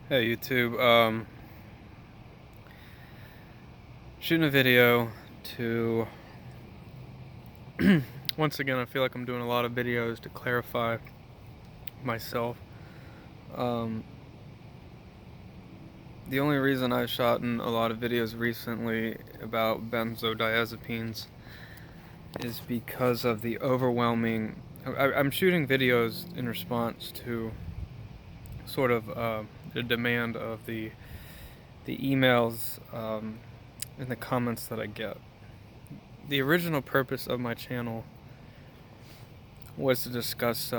Hey YouTube, shooting a video to once again I feel like I'm doing a lot of videos to clarify myself. Um, the only reason I've shot in a lot of videos recently about benzodiazepines is because of the overwhelming. I'm shooting videos in response to sort of the demand of the emails and the comments that I get. The original purpose of my channel was to discuss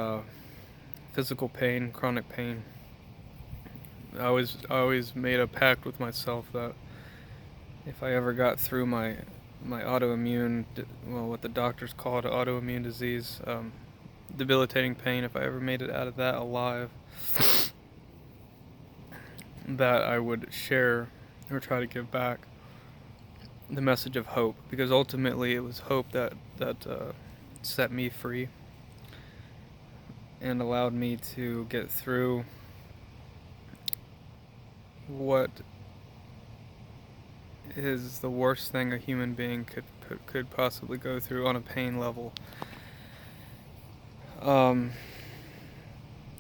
physical pain, chronic pain. I always made a pact with myself that if I ever got through my autoimmune, well, what the doctors call it, autoimmune disease, debilitating pain, if I ever made it out of that alive, that I would share or try to give back the message of hope, because ultimately it was hope that set me free and allowed me to get through what is the worst thing a human being could possibly go through on a pain level. Um,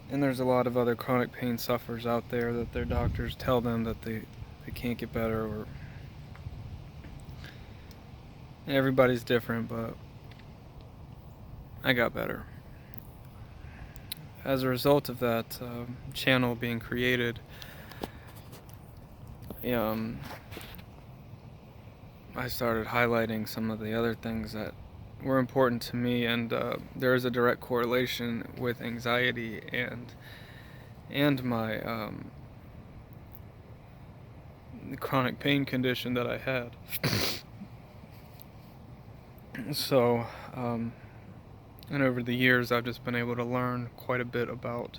and there's a lot of other chronic pain sufferers out there that their doctors tell them that they can't get better, or everybody's different, but I got better. As a result of that channel being created, um, I started highlighting some of the other things that were important to me, and there is a direct correlation with anxiety and my the chronic pain condition that I had. So, and over the years, I've just been able to learn quite a bit about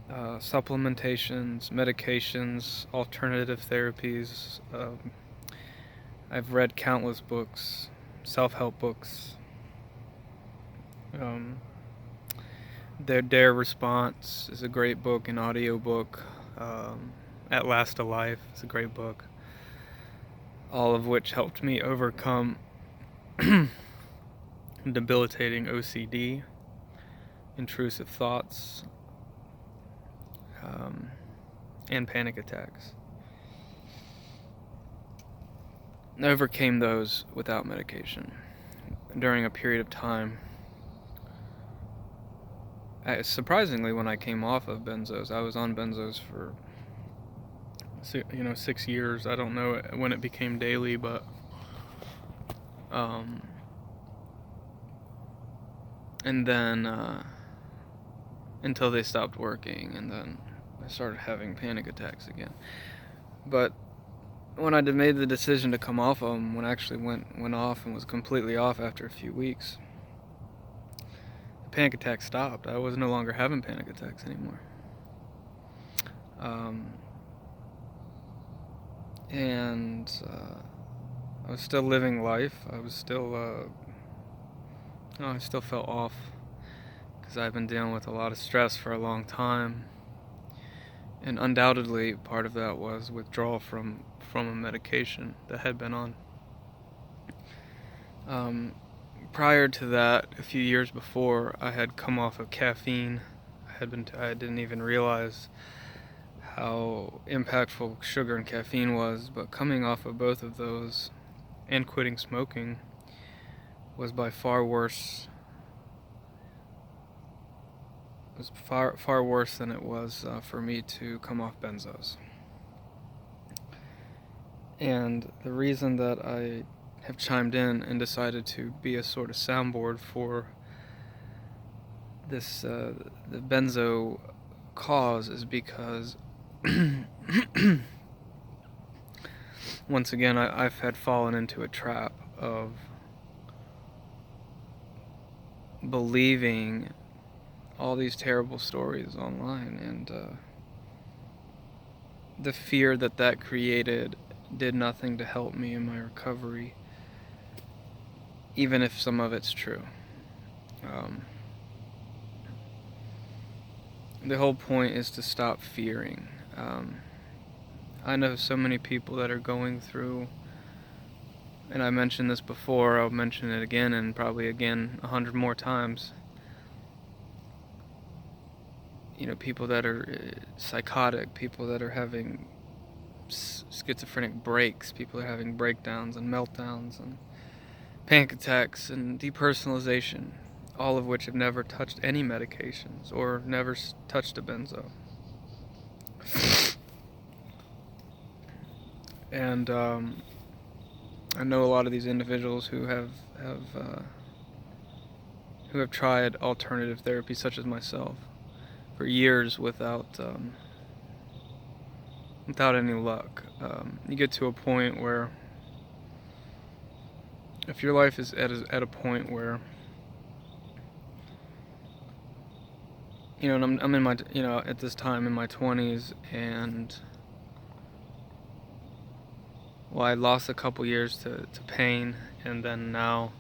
supplementations, medications, alternative therapies. I've read countless books, self-help books. Um, Their Dare Response is a great book, an audio book. At Last a Life is a great book. All of which helped me overcome debilitating OCD, intrusive thoughts, and panic attacks. I overcame those without medication during a period of time. Surprisingly, when I came off of benzos, I was on benzos for 6 years. I don't know when it became daily, but and then until they stopped working, and then I started having panic attacks again. But when I made the decision to come off of them, when I actually went off and was completely off after a few weeks, the panic attack stopped. I was no longer having panic attacks anymore. And I was still living life. I was still, I still felt off because I've been dealing with a lot of stress for a long time. And undoubtedly, part of that was withdrawal from a medication that had been on. Prior to that, a few years before, I had come off of caffeine. I didn't even realize how impactful sugar and caffeine was, but coming off of both of those and quitting smoking was by far worse. It was far worse than it was for me to come off benzos. And the reason that I have chimed in and decided to be a sort of soundboard for this the benzo cause is because once again I've had fallen into a trap of believing all these terrible stories online, and the fear that created did nothing to help me in my recovery, even if some of it's true. the whole point is to stop fearing. I know so many people that are going through, and I mentioned this before, I'll mention it again and probably again 100 more times. People that are psychotic, people that are having schizophrenic breaks, people that are having breakdowns and meltdowns and panic attacks and depersonalization, all of which have never touched any medications or never touched a benzo. And I know a lot of these individuals who have tried alternative therapy, such as myself, for years without any luck. You get to a point where, if your life is at a point where, and I'm in my, at this time in my 20s, and I lost a couple years to pain, and then now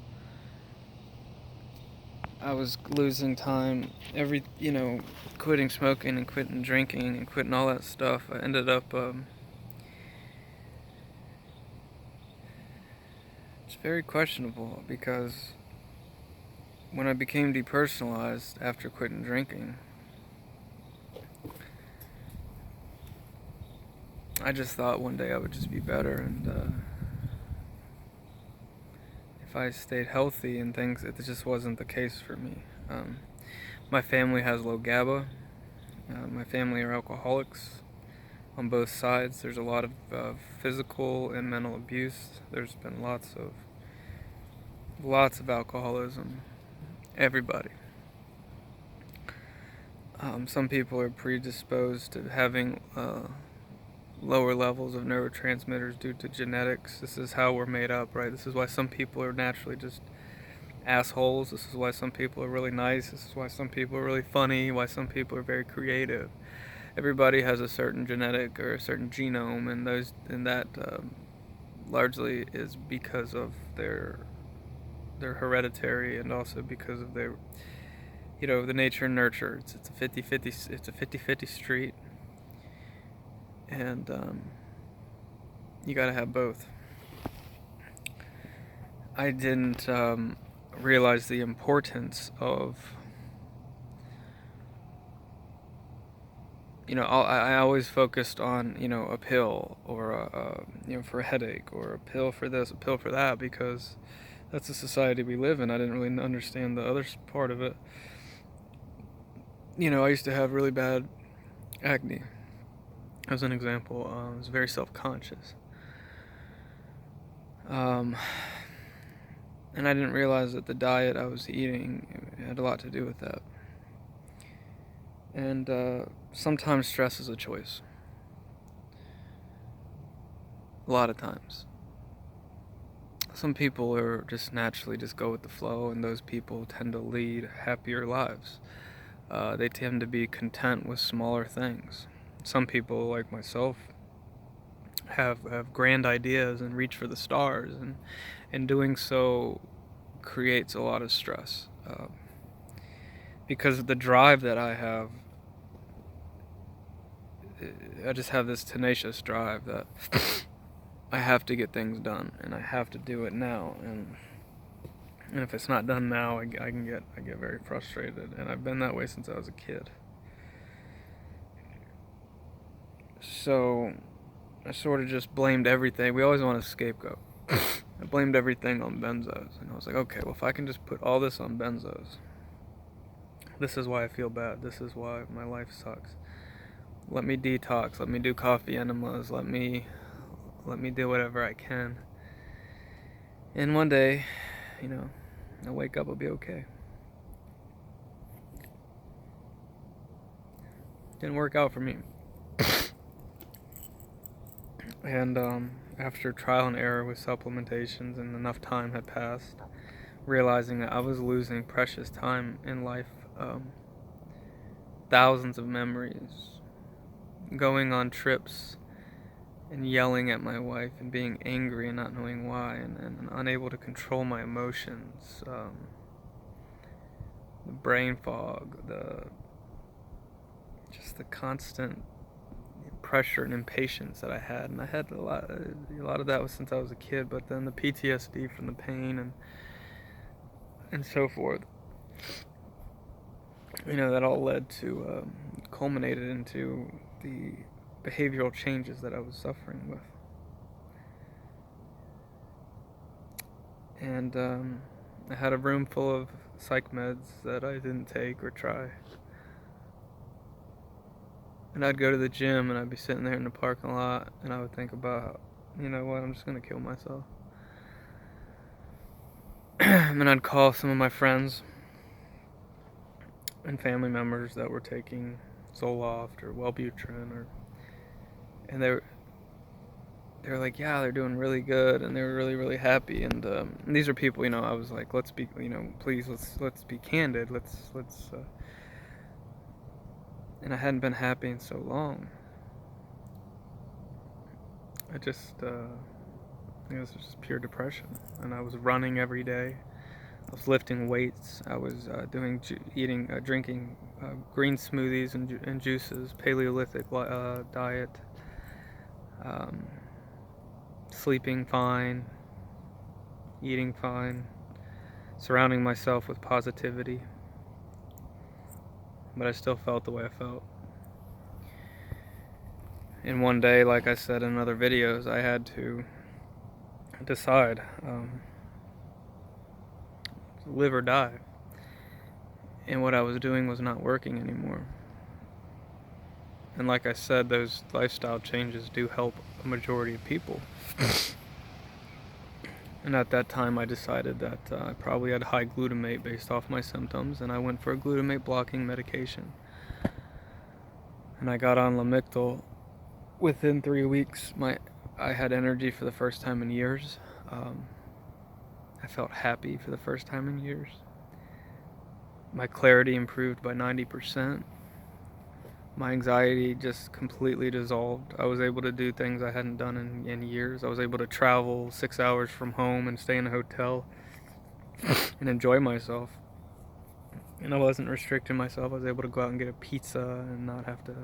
I was losing time quitting smoking and quitting drinking and quitting all that stuff. I ended up, it's very questionable, because when I became depersonalized after quitting drinking, I just thought one day I would just be better, and if I stayed healthy and things, it just wasn't the case for me. My family has low GABA. My family are alcoholics on both sides. There's a lot of physical and mental abuse. There's been lots of alcoholism. Everybody. Some people are predisposed to having lower levels of neurotransmitters due to genetics. This is how we're made up, right? This is why some people are naturally just assholes. This is why some people are really nice. This is why some people are really funny. Why some people are very creative. Everybody has a certain genetic or a certain genome, and that largely is because of their hereditary, and also because of their, the nature and nurture. It's a 50-50 street, and you gotta have both. I didn't realize the importance of, I always focused on, a pill, or for a headache, or a pill for this, a pill for that, because that's the society we live in. I didn't really understand the other part of it. I used to have really bad acne, as an example. I was very self-conscious. And I didn't realize that the diet I was eating had a lot to do with that. And sometimes stress is a choice. A lot of times. Some people are just naturally just go with the flow, and those people tend to lead happier lives. They tend to be content with smaller things. Some people, like myself, have grand ideas and reach for the stars, and doing so creates a lot of stress. Because of the drive that I have, I just have this tenacious drive that I have to get things done, and I have to do it now. And if it's not done now, I get very frustrated, and I've been that way since I was a kid. So I sort of just blamed everything. We always want a scapegoat. I blamed everything on benzos, and I was like, okay, well, if I can just put all this on benzos, this is why I feel bad. This is why my life sucks. Let me detox. Let me do coffee enemas. Let me do whatever I can. And one day, I'll wake up, I'll be okay. Didn't work out for me. And after trial and error with supplementations, and enough time had passed, realizing that I was losing precious time in life, thousands of memories, going on trips and yelling at my wife and being angry and not knowing why, and unable to control my emotions, the brain fog, the just the constant pressure and impatience that I had, and I had a lot of that was since I was a kid. But then the PTSD from the pain and so forth, that all led to culminated into the behavioral changes that I was suffering with. And I had a room full of psych meds that I didn't take or try. And I'd go to the gym and I'd be sitting there in the parking lot and I would think about, you know what, I'm just going to kill myself. And then I'd call some of my friends and family members that were taking Zoloft or Wellbutrin, and they were like, yeah, they're doing really good, and they were really, really happy. And these are people, I was like, let's be, please, let's be candid. Let's. And I hadn't been happy in so long. It was just pure depression. And I was running every day. I was lifting weights. I was drinking green smoothies and juices, Paleolithic diet, sleeping fine, eating fine, surrounding myself with positivity. But I still felt the way I felt. And one day, like I said in other videos, I had to decide, live or die. And what I was doing was not working anymore. And like I said, those lifestyle changes do help a majority of people. And at that time I decided that I probably had high glutamate based off my symptoms, and I went for a glutamate blocking medication. And I got on Lamictal. Within 3 weeks, I had energy for the first time in years. I felt happy for the first time in years. My clarity improved by 90%. My anxiety just completely dissolved. I was able to do things I hadn't done in years. I was able to travel 6 hours from home and stay in a hotel and enjoy myself. And I wasn't restricting myself. I was able to go out and get a pizza and not have to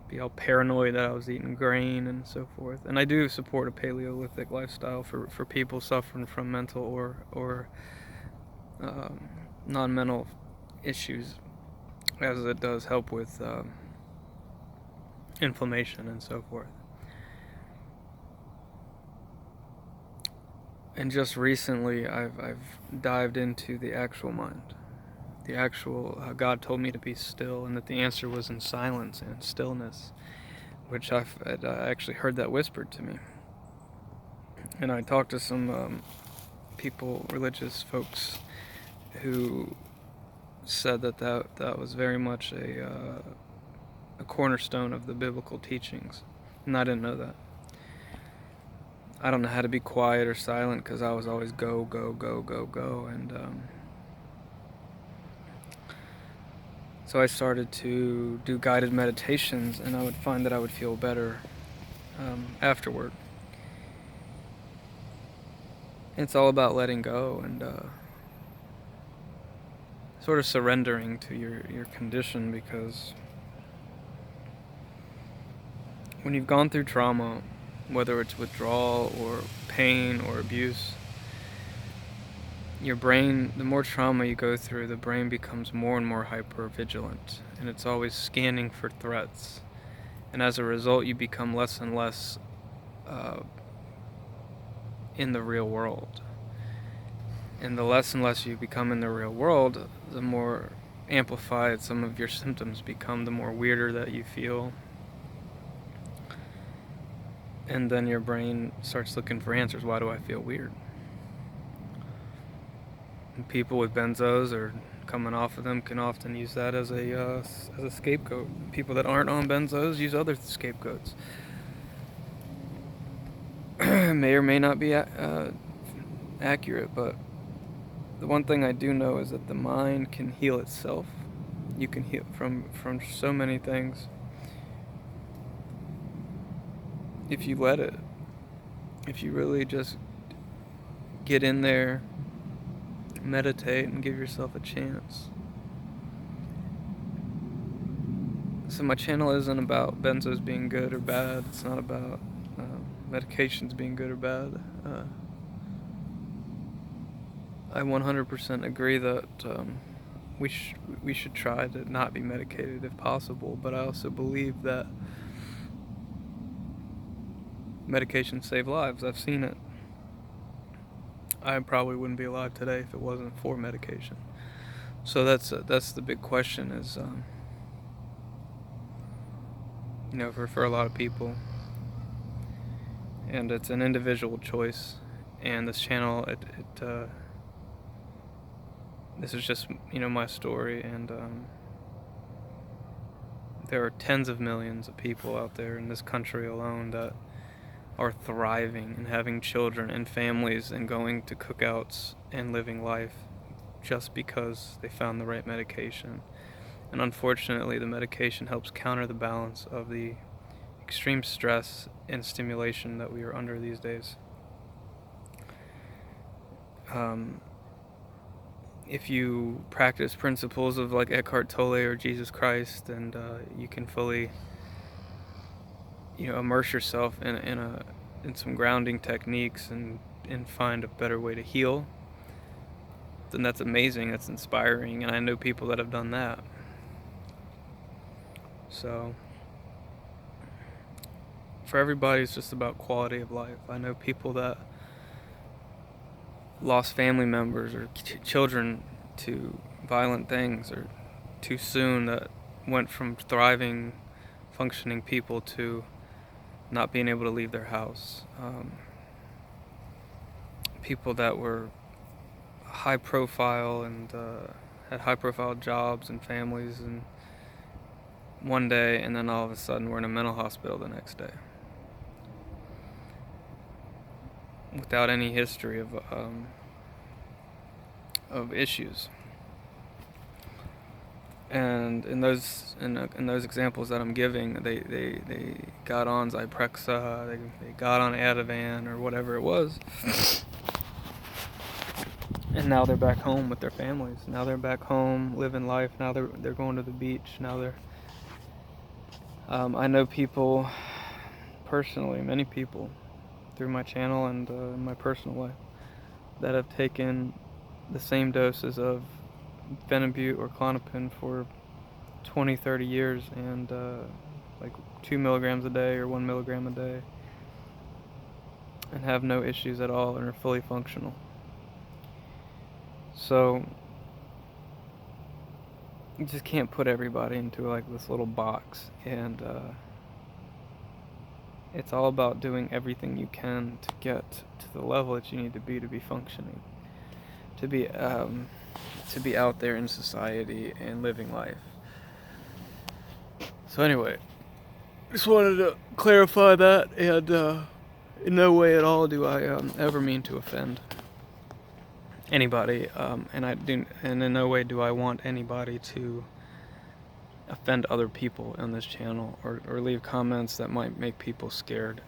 be all paranoid that I was eating grain and so forth. And I do support a Paleolithic lifestyle for people suffering from mental or non-mental issues, as it does help with inflammation and so forth. And just recently, I've dived into the actual mind. The actual, God told me to be still, and that the answer was in silence and stillness, which I actually heard that whispered to me. And I talked to some people, religious folks, who said that was very much a cornerstone of the biblical teachings, and I didn't know that. I don't know how to be quiet or silent because I was always go, go, go, go, go, and so I started to do guided meditations, and I would find that I would feel better afterward. It's all about letting go and sort of surrendering to your condition, because when you've gone through trauma, whether it's withdrawal or pain or abuse, your brain, the more trauma you go through, the brain becomes more and more hyper-vigilant, and it's always scanning for threats. And as a result, you become less and less in the real world. And the less and less you become in the real world, the more amplified some of your symptoms become, the more weirder that you feel. And then your brain starts looking for answers. Why do I feel weird? And people with benzos or coming off of them can often use that as a scapegoat. People that aren't on benzos use other scapegoats. May or may not be accurate, but the one thing I do know is that the mind can heal itself. You can heal from so many things if you let it. If you really just get in there, meditate, and give yourself a chance. So my channel isn't about benzos being good or bad. It's not about medications being good or bad. I 100% agree that we should try to not be medicated if possible, but I also believe that medications save lives. I've seen it. I probably wouldn't be alive today if it wasn't for medication. So that's the big question is, for a lot of people, and it's an individual choice. And this channel, this is just my story, and there are tens of millions of people out there in this country alone that are thriving and having children and families and going to cookouts and living life just because they found the right medication. And unfortunately, the medication helps counter the balance of the extreme stress and stimulation that we are under these days. If you practice principles of like Eckhart Tolle or Jesus Christ, and you can fully immerse yourself in some grounding techniques and find a better way to heal, then that's amazing, that's inspiring, and I know people that have done that. So for everybody, it's just about quality of life. I know people that lost family members or children to violent things or too soon, that went from thriving, functioning people to not being able to leave their house. People that were high profile and had high profile jobs and families, and one day, and then all of a sudden we're in a mental hospital the next day without any history of issues. And in those examples that I'm giving, they got on Zyprexa, they got on Ativan or whatever it was, and now they're back home with their families. Now they're back home living life. Now they're going to the beach. Now they're I know people personally, many people through my channel and in my personal life, that have taken the same doses of Phenibut or Klonopin for 20, 30 years, and like 2 milligrams a day or 1 milligram a day, and have no issues at all and are fully functional. So you just can't put everybody into like this little box, and it's all about doing everything you can to get to the level that you need to be functioning, to be out there in society and living life. So anyway, just wanted to clarify that, and in no way at all do I ever mean to offend anybody, and in no way do I want anybody to offend other people on this channel or leave comments that might make people scared.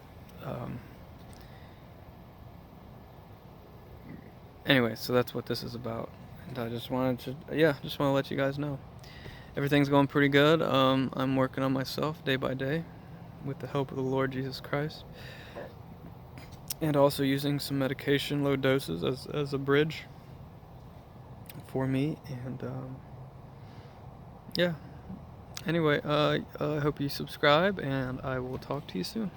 Anyway, so that's what this is about, and I just wanted to let you guys know everything's going pretty good. I'm working on myself day by day with the help of the Lord Jesus Christ, and also using some medication, low doses, as a bridge for me. And yeah, anyway, I hope you subscribe, and I will talk to you soon.